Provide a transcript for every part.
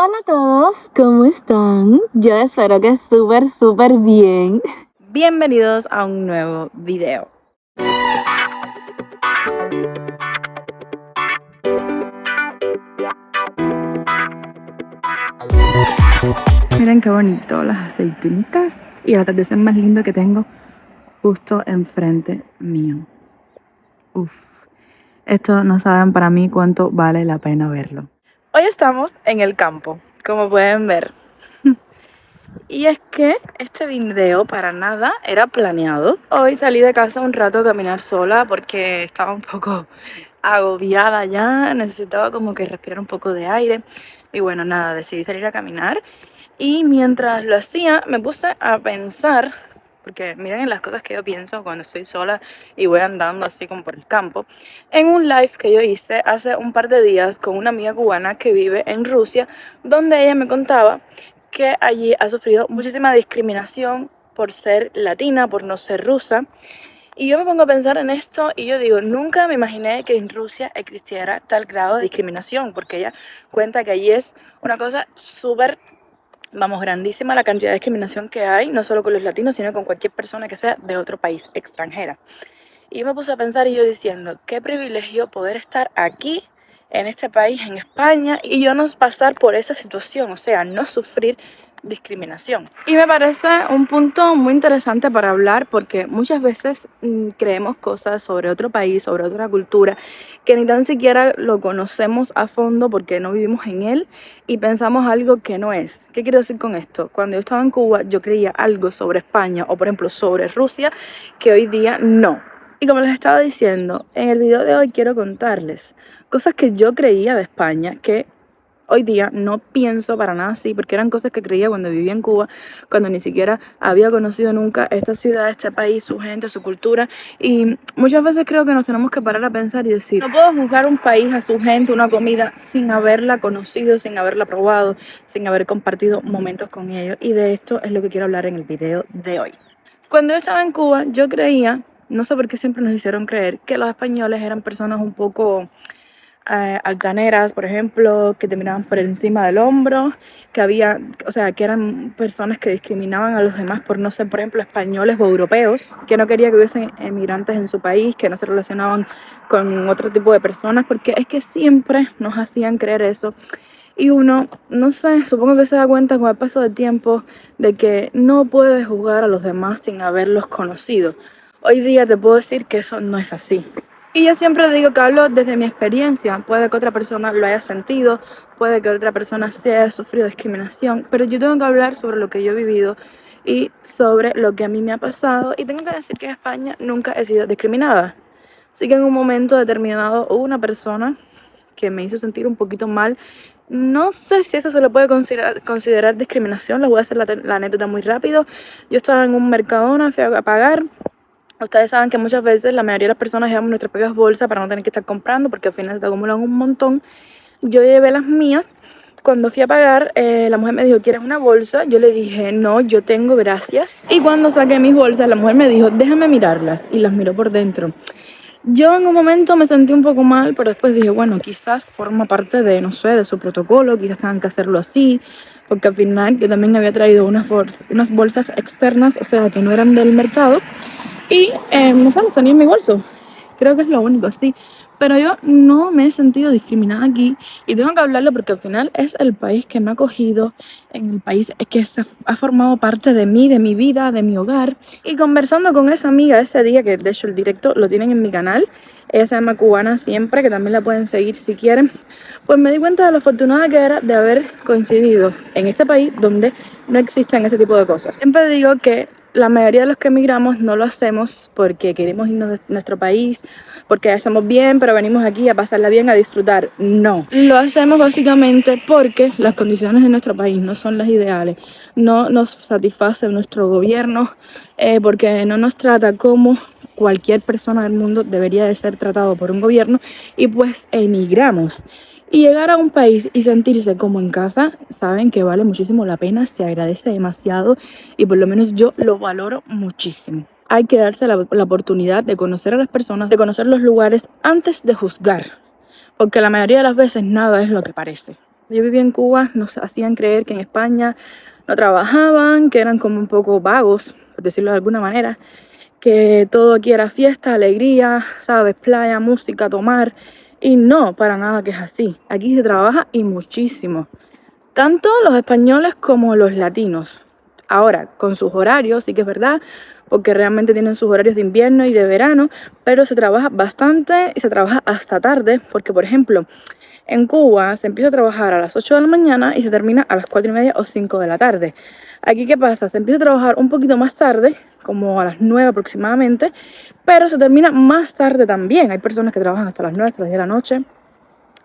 Hola a todos, ¿cómo están? Yo espero que súper bien. Bienvenidos a un nuevo video. Miren qué bonito las aceitunitas y el atardecer más lindo que tengo justo enfrente mío. Uf, esto no saben para mí cuánto vale la pena verlo. Hoy estamos en el campo, como pueden ver. Y es que este video para nada era planeado. Hoy salí de casa un rato a caminar sola porque estaba un poco agobiada ya, necesitaba como que respirar un poco de aire. Y bueno, nada, decidí salir a caminar. Y mientras lo hacía, me puse a pensar, porque miren las cosas que yo pienso cuando estoy sola y voy andando así como por el campo, en un live que yo hice hace un par de días con una amiga cubana que vive en Rusia, donde ella me contaba que allí ha sufrido muchísima discriminación por ser latina, por no ser rusa. Y yo me pongo a pensar en esto y yo digo, nunca me imaginé que en Rusia existiera tal grado de discriminación, porque ella cuenta que allí es una cosa súper, vamos, grandísima la cantidad de discriminación que hay, no solo con los latinos, sino con cualquier persona que sea de otro país, extranjera. Y yo me puse a pensar y yo diciendo, qué privilegio poder estar aquí, en este país, en España, y yo no pasar por esa situación, o sea, no sufrir discriminación. Y me parece un punto muy interesante para hablar porque muchas veces creemos cosas sobre otro país, sobre otra cultura, que ni tan siquiera lo conocemos a fondo porque no vivimos en él y pensamos algo que no es. ¿Qué quiero decir con esto? Cuando yo estaba en Cuba, yo creía algo sobre España o, por ejemplo, sobre Rusia que hoy día no. Y como les estaba diciendo, en el video de hoy quiero contarles cosas que yo creía de España que hoy día no pienso para nada así, porque eran cosas que creía cuando vivía en Cuba, cuando ni siquiera había conocido nunca esta ciudad, este país, su gente, su cultura. Y muchas veces creo que nos tenemos que parar a pensar y decir, no puedo juzgar un país, a su gente, una comida, sin haberla conocido, sin haberla probado, sin haber compartido momentos con ellos. Y de esto es lo que quiero hablar en el video de hoy. Cuando yo estaba en Cuba, yo creía, no sé por qué siempre nos hicieron creer, que los españoles eran personas un poco altaneras, por ejemplo, que te miraban por encima del hombro, que había, o sea, que eran personas que discriminaban a los demás por no ser, por ejemplo, españoles o europeos, que no quería que hubiesen emigrantes en su país, que no se relacionaban con otro tipo de personas, porque es que siempre nos hacían creer eso. Y uno, no sé, supongo que se da cuenta con el paso del tiempo de que no puedes juzgar a los demás sin haberlos conocido. Hoy día te puedo decir que eso no es así. Y yo siempre digo que hablo desde mi experiencia. Puede que otra persona lo haya sentido, puede que otra persona se haya sufrido discriminación, pero yo tengo que hablar sobre lo que yo he vivido y sobre lo que a mí me ha pasado. Y tengo que decir que en España nunca he sido discriminada. Así que en un momento determinado hubo una persona que me hizo sentir un poquito mal. No sé si eso se le puede considerar discriminación. Les voy a hacer la anécdota muy rápido. Yo estaba en un Mercadona, fui a pagar. Ustedes saben que muchas veces la mayoría de las personas llevamos nuestras propias bolsas para no tener que estar comprando porque al final se te acumulan un montón. Yo llevé las mías. Cuando fui a pagar, la mujer me dijo, ¿quieres una bolsa? Yo le dije, no, yo tengo, gracias. Y cuando saqué mis bolsas, la mujer me dijo, déjame mirarlas. Y las miró por dentro. Yo en un momento me sentí un poco mal, pero después dije, bueno, quizás forma parte de, no sé, de su protocolo, quizás tengan que hacerlo así, porque al final yo también había traído unas bolsas externas, o sea, que no eran del mercado, y no sé, salí en mi bolso. Creo que es lo único, sí. Pero yo no me he sentido discriminada aquí y tengo que hablarlo porque al final es el país que me ha acogido, en el país que ha formado parte de mí, de mi vida, de mi hogar. Y conversando con esa amiga ese día, que de hecho el directo lo tienen en mi canal, ella se llama Cubana Siempre, que también la pueden seguir si quieren, pues me di cuenta de lo afortunada que era de haber coincidido en este país donde no existen ese tipo de cosas. Siempre digo que la mayoría de los que emigramos no lo hacemos porque queremos irnos de nuestro país, porque ya estamos bien, pero venimos aquí a pasarla bien, a disfrutar. No, lo hacemos básicamente porque las condiciones de nuestro país no son las ideales, no nos satisface nuestro gobierno, porque no nos trata como cualquier persona del mundo debería de ser tratado por un gobierno, y pues emigramos. Y llegar a un país y sentirse como en casa, saben que vale muchísimo la pena, se agradece demasiado y por lo menos yo lo valoro muchísimo. Hay que darse la oportunidad de conocer a las personas, de conocer los lugares antes de juzgar, porque la mayoría de las veces nada es lo que parece. Yo vivía en Cuba, nos hacían creer que en España no trabajaban, que eran como un poco vagos, por decirlo de alguna manera, que todo aquí era fiesta, alegría, ¿sabes? Playa, música, tomar. Y no, para nada que es así. Aquí se trabaja y muchísimo. Tanto los españoles como los latinos. Ahora, con sus horarios, sí que es verdad, porque realmente tienen sus horarios de invierno y de verano, pero se trabaja bastante y se trabaja hasta tarde, porque por ejemplo, en Cuba se empieza a trabajar a las 8 de la mañana y se termina a las 4 y media o 5 de la tarde. Aquí, ¿qué pasa? Se empieza a trabajar un poquito más tarde, como a las 9 aproximadamente, pero se termina más tarde también. Hay personas que trabajan hasta las 9, hasta las 10 de la noche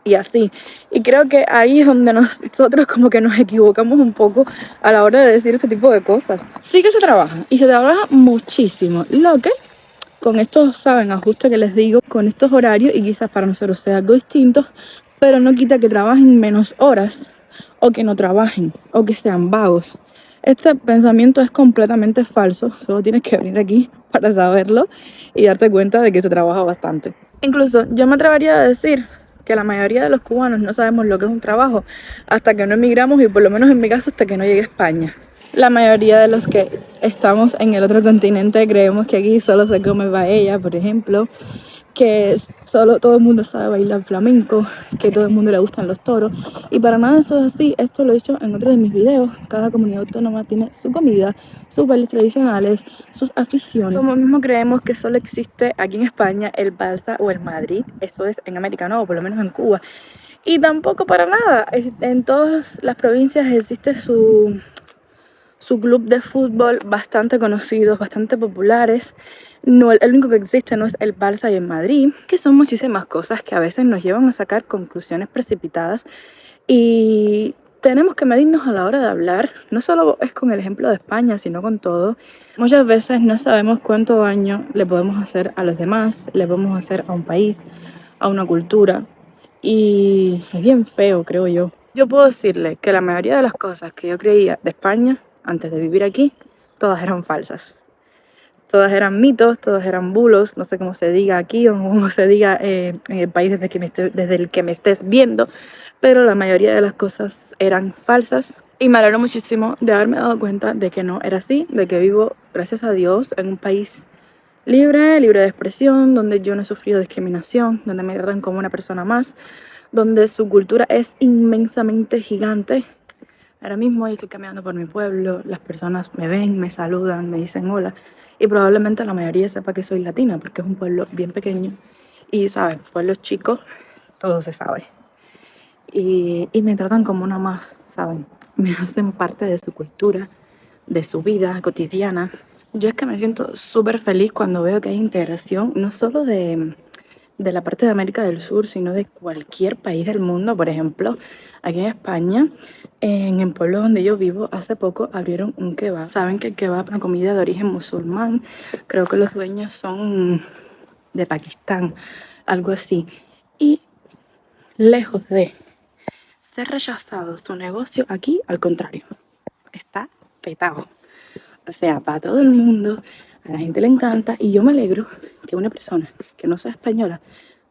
y así. Y creo que ahí es donde nosotros como que nos equivocamos un poco a la hora de decir este tipo de cosas. Sí que se trabaja y se trabaja muchísimo, lo que con estos, saben, ajustes que les digo, con estos horarios y quizás para nosotros sea algo distinto, pero no quita que trabajen menos horas o que no trabajen o que sean vagos. Este pensamiento es completamente falso, solo tienes que venir aquí para saberlo y darte cuenta de que se trabaja bastante. Incluso yo me atrevería a decir que la mayoría de los cubanos no sabemos lo que es un trabajo hasta que no emigramos y por lo menos en mi caso hasta que no llegué a España. La mayoría de los que estamos en el otro continente creemos que aquí solo se come paella, por ejemplo, que solo todo el mundo sabe bailar flamenco, que todo el mundo le gustan los toros, y para nada eso es así. Esto lo he dicho en otro de mis videos. Cada comunidad autónoma tiene su comida, sus bailes tradicionales, sus aficiones. Como mismo creemos que solo existe aquí en España el Barça o el Madrid, eso es en América, no, o por lo menos en Cuba, y tampoco para nada. En todas las provincias existe su club de fútbol bastante conocidos, bastante populares. No, el único que existe no es el Barça y el Madrid, que son muchísimas cosas que a veces nos llevan a sacar conclusiones precipitadas y tenemos que medirnos a la hora de hablar. No solo es con el ejemplo de España, sino con todo. Muchas veces no sabemos cuánto daño le podemos hacer a los demás, le podemos hacer a un país, a una cultura, y es bien feo, creo yo. Yo puedo decirle que la mayoría de las cosas que yo creía de España antes de vivir aquí, todas eran falsas. Todas eran mitos, todas eran bulos, no sé cómo se diga aquí o cómo se diga en el país desde el que me estés viendo, pero la mayoría de las cosas eran falsas. Y me alegro muchísimo de haberme dado cuenta de que no era así, de que vivo, gracias a Dios, en un país libre, libre de expresión, donde yo no he sufrido discriminación, donde me tratan como una persona más, donde su cultura es inmensamente gigante. Ahora mismo yo estoy caminando por mi pueblo, las personas me ven, me saludan, me dicen hola y probablemente la mayoría sepa que soy latina porque es un pueblo bien pequeño y, ¿sabes? Pueblos chicos, todo se sabe. Y me tratan como una más, ¿saben? Me hacen parte de su cultura, de su vida cotidiana. Yo es que me siento súper feliz cuando veo que hay integración, no solo de la parte de América del Sur, sino de cualquier país del mundo. Por ejemplo, aquí en España, en el pueblo donde yo vivo, hace poco abrieron un kebab. Saben que el kebab es una comida de origen musulmán. Creo que los dueños son de Pakistán, algo así. Y lejos de ser rechazado su negocio aquí, al contrario, está petado. O sea, para todo el mundo, a la gente le encanta y yo me alegro que una persona que no sea española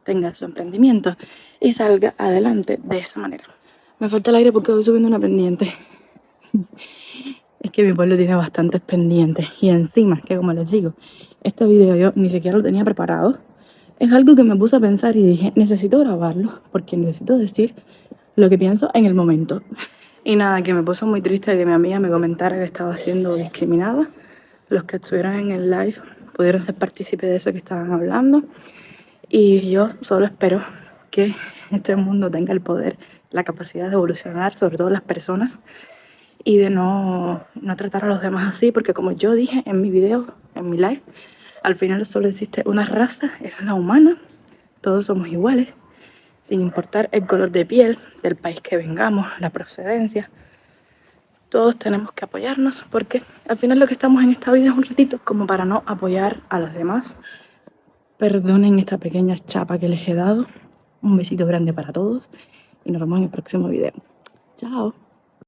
tenga su emprendimiento y salga adelante de esa manera. Me falta el aire porque voy subiendo una pendiente. Es que mi pueblo tiene bastantes pendientes y encima, que como les digo, este video yo ni siquiera lo tenía preparado. Es algo que me puse a pensar y dije, necesito grabarlo porque necesito decir lo que pienso en el momento. Y nada, que me puso muy triste que mi amiga me comentara que estaba siendo discriminada. Los que estuvieron en el live pudieron ser partícipes de eso que estaban hablando. Y yo solo espero que este mundo tenga el poder, la capacidad de evolucionar, sobre todo las personas, y de no tratar a los demás así, porque como yo dije en mi video, en mi live, al final solo existe una raza, es la humana. Todos somos iguales, sin importar el color de piel, del país que vengamos, la procedencia. Todos tenemos que apoyarnos porque al final lo que estamos en esta vida es un ratito como para no apoyar a los demás. Perdonen esta pequeña chapa que les he dado. Un besito grande para todos y nos vemos en el próximo video. Chao.